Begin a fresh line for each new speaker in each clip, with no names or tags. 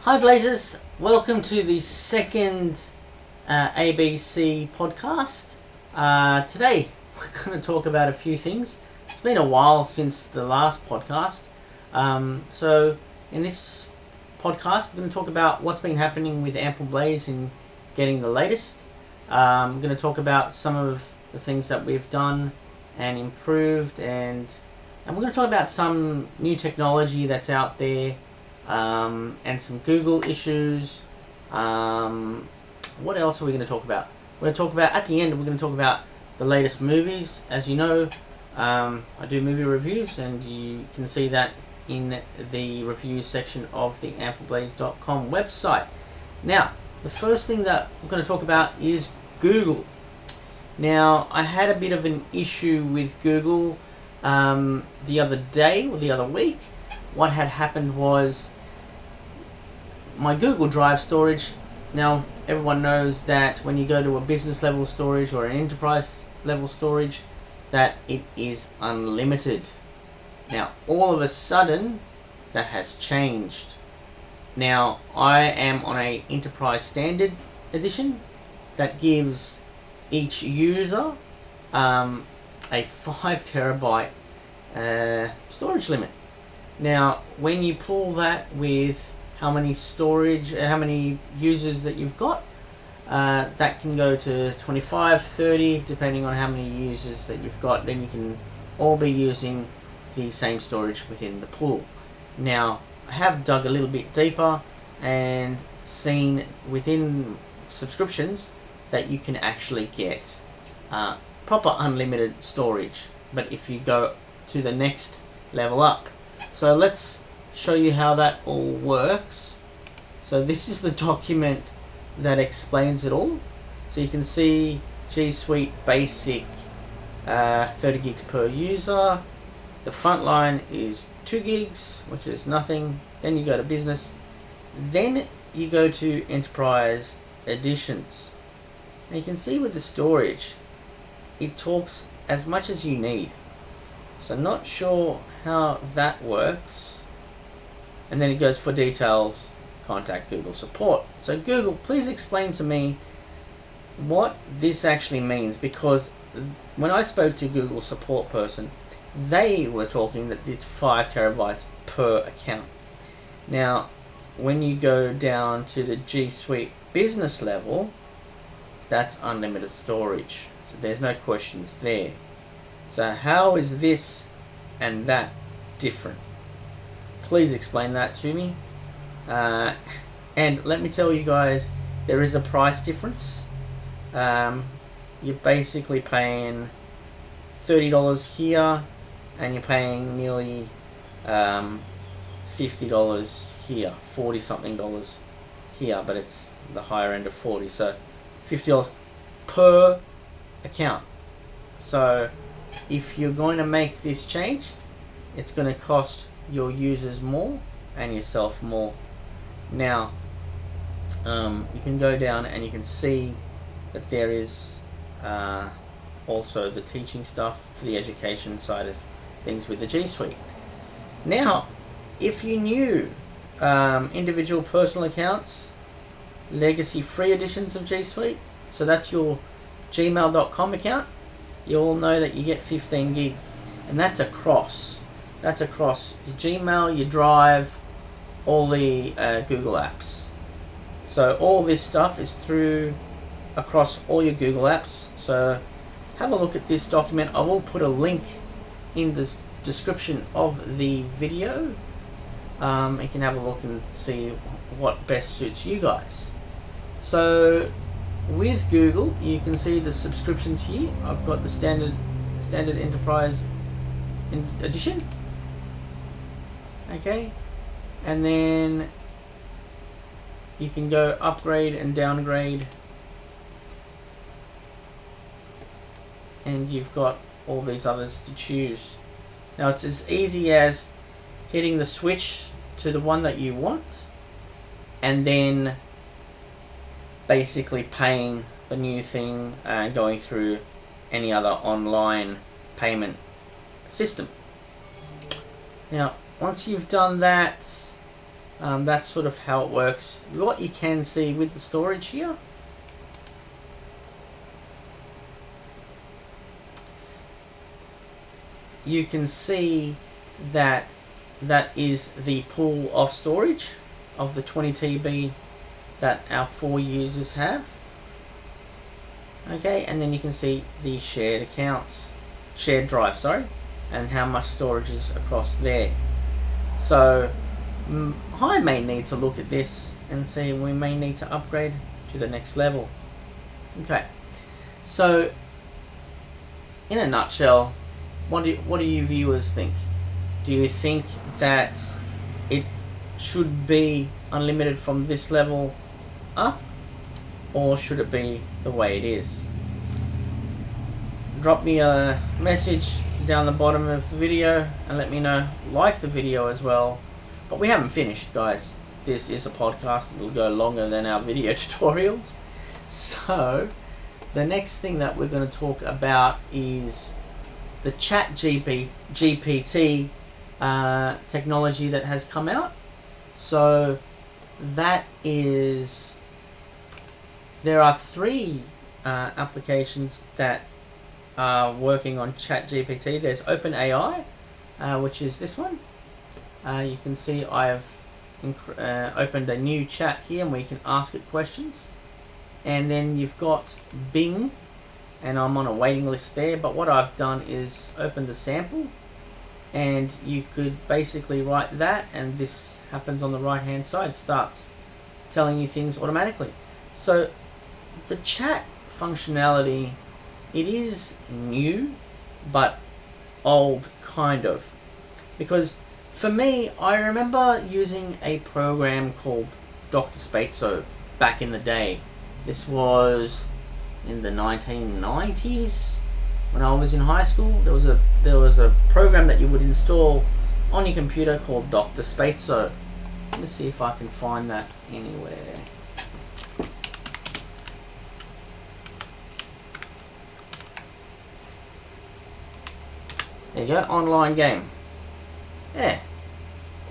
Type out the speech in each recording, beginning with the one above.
Hi Blazers, welcome to the second ABC podcast. Today we're going to talk about a few things. It's been a while since the last podcast. So in this podcast we're going to talk about what's been happening with Ample Blaze and getting the latest. We're going to talk about some of the things that we've done and improved, and we're going to talk about some new technology that's out there. And some Google issues. What else are we going to talk about? We're going to talk about, at the end, we're going to talk about the latest movies. As you know, I do movie reviews, and you can see that in the reviews section of the ampleblaze.com website. Now, the first thing that we're going to talk about is Google. Now, I had a bit of an issue with Google the other day, or the other week. What had happened was my Google Drive storage. Now, everyone knows that when you go to a business level storage or an enterprise level storage, that it is unlimited. Now, all of a sudden, that has changed. Now, I am on a enterprise standard edition that gives each user a 5 terabyte storage limit. Now, when you pull that with how many users that you've got, that can go to 25, 30, depending on how many users that you've got. Then you can all be using the same storage within the pool. Now, I have dug a little bit deeper and seen within subscriptions that you can actually get proper unlimited storage. But if you go to the next level up, so let's show you how that all works. So this is the document that explains it all. So you can see Gsuite basic 30 gigs per user. The front line is 2 gigs, which is nothing. Then you go to business. Then you go to enterprise editions. And you can see with the storage, it talks as much as you need. So not sure how that works. And then it goes, for details, contact Google support. So Google, please explain to me what this actually means, because when I spoke to Google support person, they were talking that it's 5 terabytes per account. Now, when you go down to the G Suite business level, that's unlimited storage. So there's no questions there. So how is this and that different? Please explain that to me. And let me tell you guys, there is a price difference. You're basically paying $30 here, and you're paying nearly $50 here, 40 something dollars here, but it's the higher end of 40, so $50 per account. So if you're going to make this change, it's going to cost your users more and yourself more. Now, you can go down and you can see that there is also the teaching stuff for the education side of things with the G Suite. Now, if you knew individual personal accounts, legacy free editions of G Suite, so that's your gmail.com account, you all know that you get 15 gig, and that's across your Gmail, your Drive, all the Google apps. So all this stuff is through across all your Google apps. So have a look at this document. I will put a link in the description of the video. You can have a look and see what best suits you guys. So with Google, you can see the subscriptions here. I've got the standard enterprise edition. Okay, and then you can go upgrade and downgrade, and you've got all these others to choose. Now it's as easy as hitting the switch to the one that you want, and then basically paying the new thing and going through any other online payment system. Now, once you've done that, That's sort of how it works. What you can see with the storage here, you can see that that is the pool of storage of the 20 TB that our 4 users have. Okay, and then you can see the shared accounts, shared drive, sorry, and how much storage is across there. So I may need to look at this and see we may need to upgrade to the next level. Okay, so in a nutshell, what do you viewers think? Do you think that it should be unlimited from this level up, or should it be the way it is? Drop me a message down the bottom of the video and let me know. Like the video as well. But we haven't finished, guys. This is a podcast. It'll go longer than our video tutorials. So the next thing that we're going to talk about is the GPT technology that has come out. So that is, there are 3 applications that are working on ChatGPT. There's OpenAI, which is this one. You can see I've opened a new chat here and we can ask it questions. And then you've got Bing, and I'm on a waiting list there, but what I've done is opened a sample, and you could basically write that, and this happens on the right hand side, starts telling you things automatically. So the chat functionality, it is new but old, kind of, because for me, I remember using a program called Dr. Spatzo back in the day. This was in the 1990s when I was in high school. There was a program that you would install on your computer called Dr. Spatzo. Let me see if I can find that anywhere. There you go, online game. Yeah,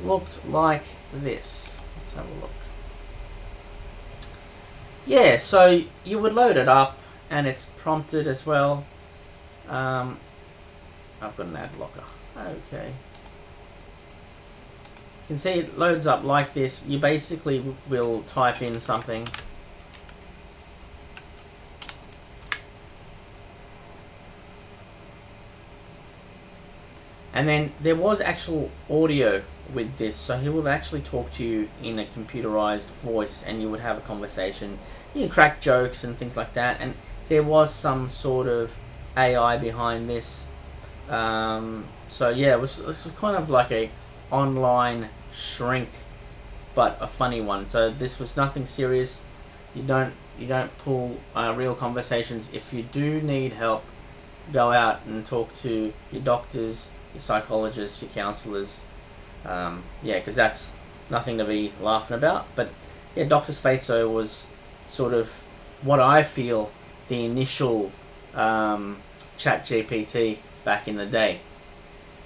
looked like this. Let's have a look. Yeah, so you would load it up, and it's prompted as well. I've got an ad blocker. Okay. You can see it loads up like this. You basically will type in something. And then there was actual audio with this, so he would actually talk to you in a computerized voice, and you would have a conversation. You can crack jokes and things like that, and there was some sort of AI behind this. So yeah, this was kind of like a online shrink, but a funny one. So this was nothing serious. You don't pull real conversations. If you do need help, go out and talk to your doctors, your psychologists, your counselors. Yeah, because that's nothing to be laughing about. But yeah, Dr. Spatzo was sort of what I feel the initial ChatGPT back in the day.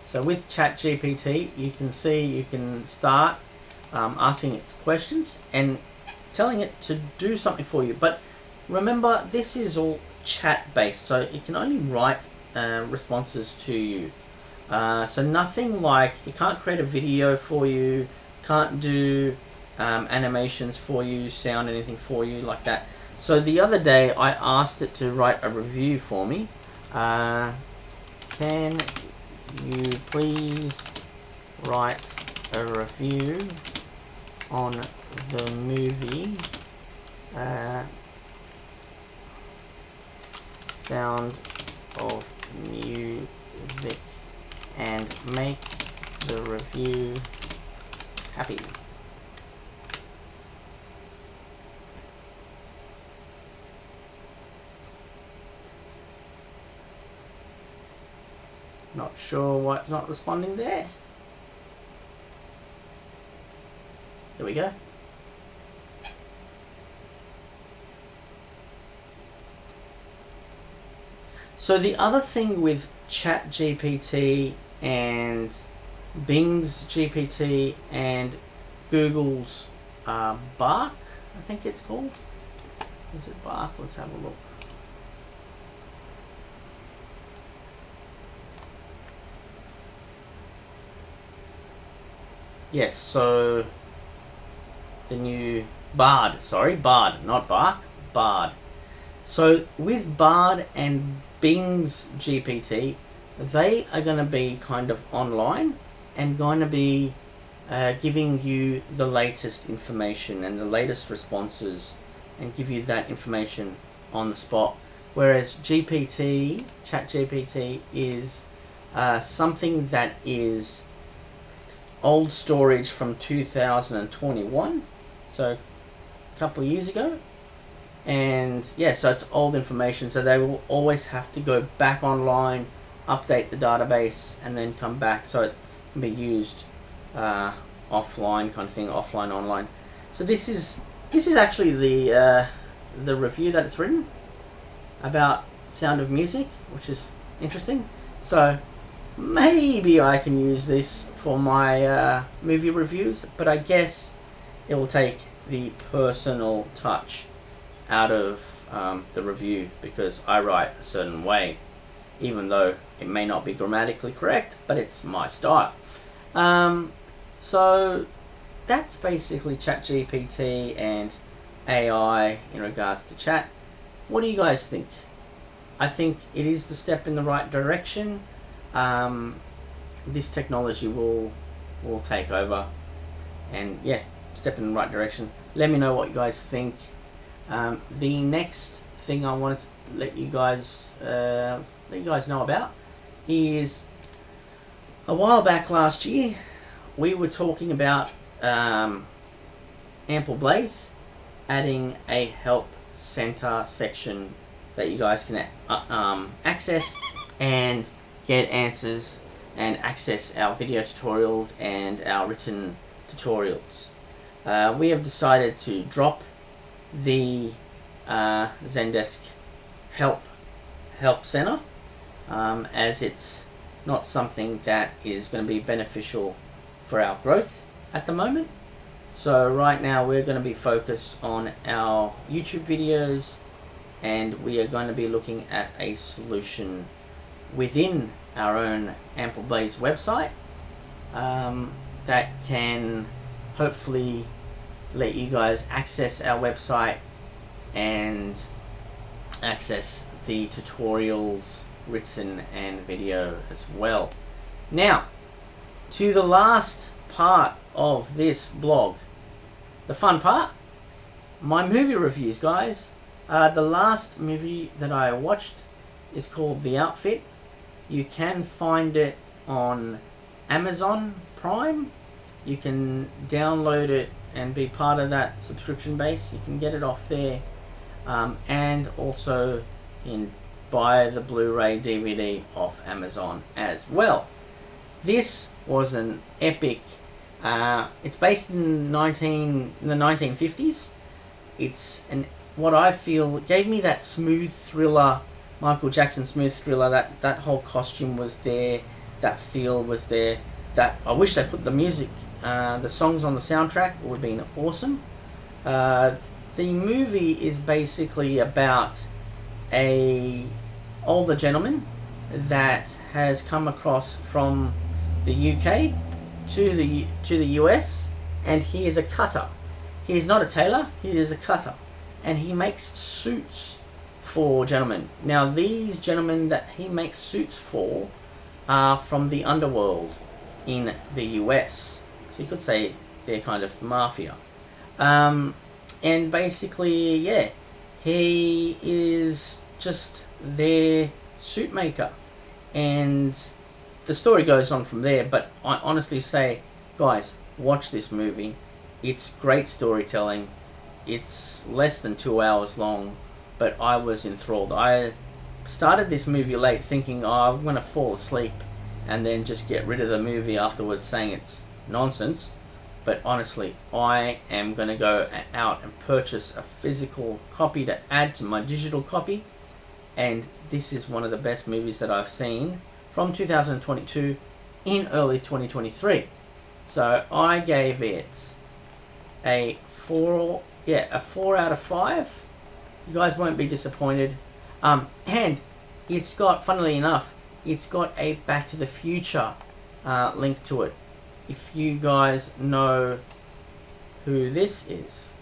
So with ChatGPT, you can see you can start asking it questions and telling it to do something for you. But remember, this is all chat based, so it can only write responses to you. So nothing like, it can't create a video for you, can't do animations for you, sound anything for you like that. So the other day I asked it to write a review for me. Can you please write a review on the movie Sound of Music and make the review happy? Not sure why it's not responding there. There we go. So the other thing with ChatGPT and Bing's GPT and Google's Bark, I think it's called. Is it Bark? Let's have a look. Yes, so the new Bard, sorry, Bard, not Bark, Bard. So with Bard and Bing's GPT, they are going to be kind of online and going to be giving you the latest information and the latest responses and give you that information on the spot. Whereas ChatGPT is something that is old storage from 2021, so a couple of years ago. And yeah, so it's old information, so they will always have to go back online, update the database, and then come back, so it can be used offline kind of thing, offline, online. So this is actually the review that it's written about Sound of Music, which is interesting. So maybe I can use this for my movie reviews, but I guess it will take the personal touch out of the review, because I write a certain way, even though it may not be grammatically correct, but it's my style. So that's basically ChatGPT and AI in regards to chat. What do you guys think? I think it is the step in the right direction. This technology will take over, and yeah, step in the right direction. Let me know what you guys think. The next thing I wanted to let you guys know about is a while back last year we were talking about Ample Blaze adding a help center section that you guys can access and get answers and access our video tutorials and our written tutorials. We have decided to drop the Zendesk help center as it's not something that is going to be beneficial for our growth at the moment. So right now we're going to be focused on our YouTube videos, and we are going to be looking at a solution within our own Ample Blaze website that can hopefully let you guys access our website and access the tutorials, written and video as well. Now, to the last part of this blog, the fun part, my movie reviews, guys. The last movie that I watched is called The Outfit. You can find it on Amazon Prime. You can download it and be part of that subscription base. You can get it off there, and also buy the Blu-ray DVD off Amazon as well. This was an epic. It's based in the 1950s. It's what I feel gave me that smooth thriller, Michael Jackson smooth thriller. That whole costume was there. That feel was there. That I wish they put the music, the songs on the soundtrack. It would have been awesome. The movie is basically about a older gentleman that has come across from the UK to the US, and he is a cutter. He is not a tailor, he is a cutter, and he makes suits for gentlemen. Now these gentlemen that he makes suits for are from the underworld in the US, so you could say they're kind of mafia. And basically, yeah, he is just their suit maker, and the story goes on from there. But I honestly say, guys, watch this movie. It's great storytelling. It's less than 2 hours long, but I was enthralled. I started this movie late thinking, oh, I'm going to fall asleep and then just get rid of the movie afterwards saying it's nonsense. But honestly, I am going to go out and purchase a physical copy to add to my digital copy. And this is one of the best movies that I've seen from 2022 in early 2023. So I gave it a 4, yeah, a 4 out of 5. You guys won't be disappointed. And it's got, funnily enough, it's got a Back to the Future link to it. If you guys know who this is,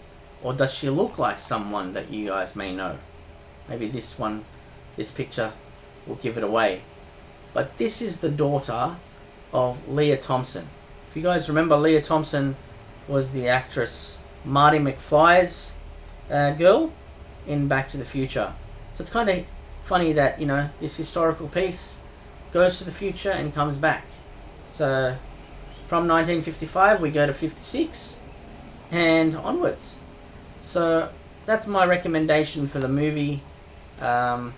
or does she look like someone that you guys may know? Maybe this one, this picture will give it away. But this is the daughter of Leah Thompson. If you guys remember, Leah Thompson was the actress Marty McFly's girl in Back to the Future. So it's kind of funny that, you know, this historical piece goes to the future and comes back. So from 1955 we go to 56 and onwards. So that's my recommendation for the movie, I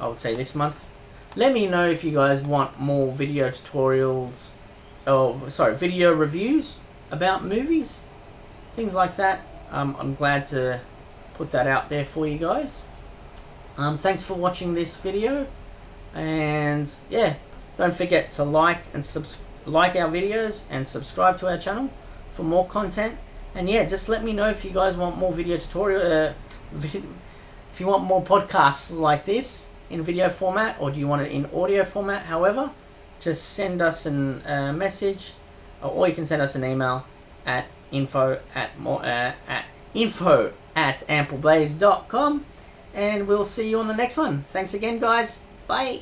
would say this month. Let me know if you guys want more video tutorials, video reviews about movies, things like that. I'm glad to put that out there for you guys. Thanks for watching this video, and yeah, don't forget to like our videos and subscribe to our channel for more content. And yeah, just let me know if you guys want more video tutorial, if you want more podcasts like this in video format, or do you want it in audio format. However, just send us a message, or you can send us an email at info@ampleblaze.com, and we'll see you on the next one. Thanks again, guys. Bye.